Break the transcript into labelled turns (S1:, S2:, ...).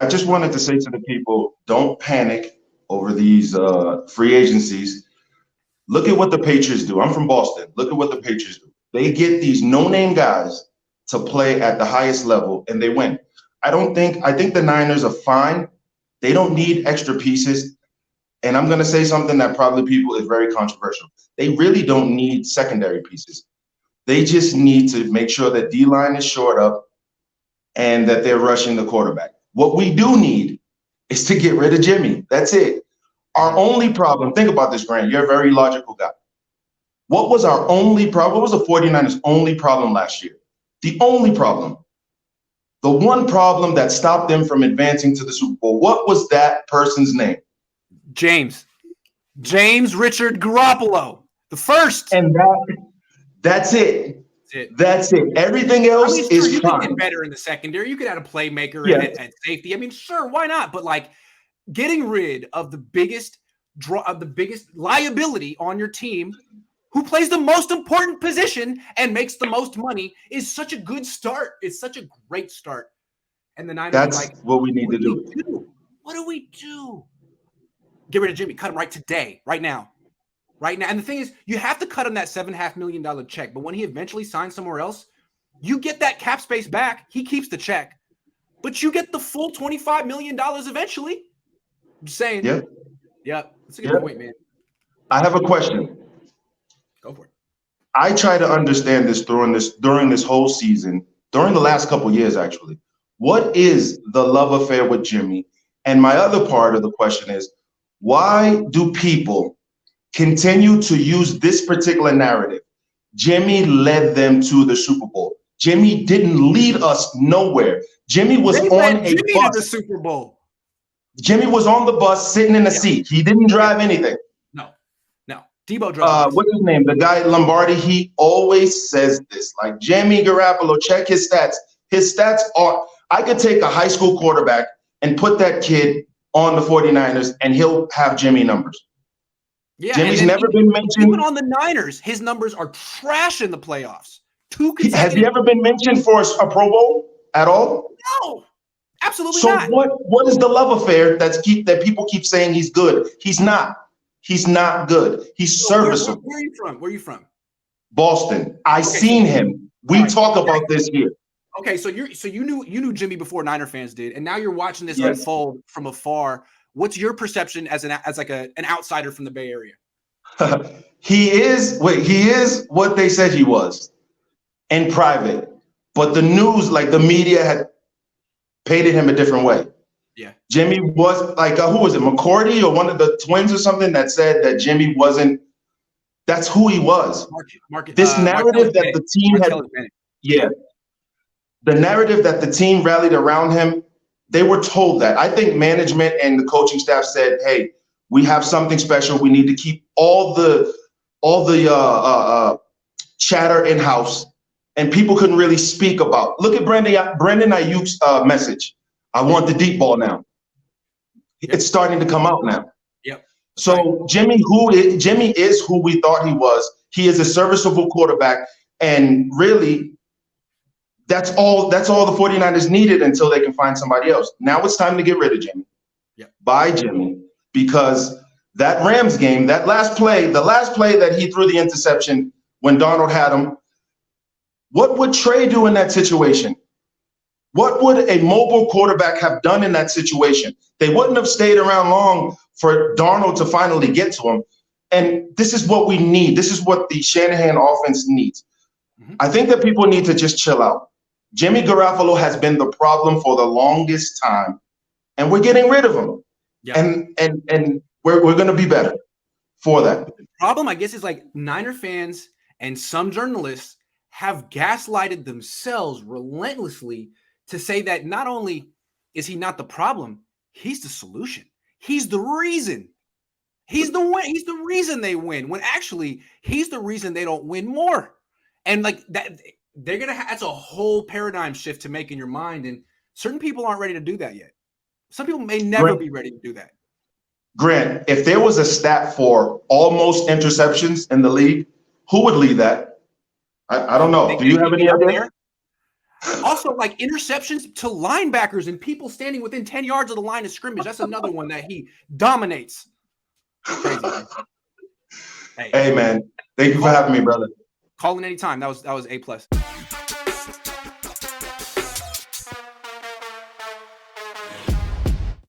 S1: I just wanted to say to the people, don't panic over these free agencies. Look at what the Patriots do. I'm from Boston. Look at what the Patriots do. They get these no-name guys to play at the highest level, and they win. I think the Niners are fine. They don't need extra pieces. And I'm going to say something that probably people is very controversial. They really don't need secondary pieces. They just need to make sure that D-line is shored up and that they're rushing the quarterback. What we do need is to get rid of Jimmy. That's it. Our only problem, think about this, Grant. You're a very logical guy. What was our only problem? What was the 49ers' only problem last year? The only problem. The one problem that stopped them from advancing to the Super Bowl. What was that person's name?
S2: James Richard Garoppolo, the first.
S1: And that's it. That's it. Everything else is
S2: you
S1: fine.
S2: could get better in the secondary. You could add a playmaker at safety. I mean, sure, why not? But like getting rid of the biggest liability on your team, who plays the most important position and makes the most money, is such a good start. It's such a great start. And the Niners
S1: That's what we need to
S2: do. What do we do? Get rid of Jimmy. Cut him right now. And the thing is, you have to cut him that $7.5 million check. But when he eventually signs somewhere else, you get that cap space back. He keeps the check, but you get the full $25 million eventually. I'm just saying. Yep. That's a good point, man.
S1: I have a question.
S2: Go for it.
S1: I try to understand this during this whole season, during the last couple of years, actually. What is the love affair with Jimmy? And my other part of the question is, why do people continue to use this particular narrative? Jimmy led them to the Super Bowl. Jimmy didn't lead us nowhere. Jimmy was on a bus.
S2: To the Super Bowl.
S1: Jimmy was on the bus sitting in a seat. He didn't drive anything.
S2: No. Debo drove.
S1: What's his name? The guy Lombardi. He always says this, like Jimmy Garoppolo, check his stats. His stats are, I could take a high school quarterback and put that kid on the 49ers and he'll have Jimmy numbers.
S2: Yeah,
S1: Jimmy's never been mentioned.
S2: Even on the Niners, his numbers are trash in the playoffs.
S1: Has he ever been mentioned for a Pro Bowl at all?
S2: No, absolutely
S1: not.
S2: So
S1: what is the love affair that people keep saying he's good? He's not. He's not good. He's serviceable.
S2: Where are you from?
S1: Boston. Seen him. We talk about this here.
S2: Okay, so you knew Jimmy before Niner fans did, and now you're watching this unfold from afar. What's your perception as an outsider from the Bay Area?
S1: He is what they said he was in private, but the news, like the media, had painted him a different way.
S2: Yeah,
S1: Jimmy was like who was it, McCourty or one of the twins or something that said that Jimmy wasn't. That's who he was. This narrative that the team had, the narrative that the team rallied around him. They were told that. I think management and the coaching staff said, "Hey, we have something special. We need to keep all the chatter in house," and people couldn't really speak about. Look at Brandon Ayuk's message. I want the deep ball now. It's starting to come out now.
S2: Yep.
S1: So Jimmy is who we thought he was. He is a serviceable quarterback, and really, that's all the 49ers needed until they can find somebody else. Now it's time to get rid of Jimmy.
S2: Yeah.
S1: Buy Jimmy, because that Rams game, the last play that he threw the interception when Darnold had him, what would Trey do in that situation? What would a mobile quarterback have done in that situation? They wouldn't have stayed around long for Darnold to finally get to him. And this is what we need. This is what the Shanahan offense needs. Mm-hmm. I think that people need to just chill out. Jimmy Garoppolo has been the problem for the longest time, and we're getting rid of him. Yeah. And we're going to be better for that.
S2: The problem, I guess, is like Niner fans and some journalists have gaslighted themselves relentlessly to say that not only is he not the problem, he's the solution. He's the reason. He's the reason they win, when actually he's the reason they don't win more. And like that, that's a whole paradigm shift to make in your mind. And certain people aren't ready to do that yet. Some people may never be ready to do that.
S1: Grant, if there was a stat for almost interceptions in the league, who would lead that? I don't know. Do you have any idea?
S2: Also, like interceptions to linebackers and people standing within 10 yards of the line of scrimmage. That's another one that he dominates. Crazy, man.
S1: Hey, man. Thank you for having me, brother.
S2: Call in anytime. That was A+.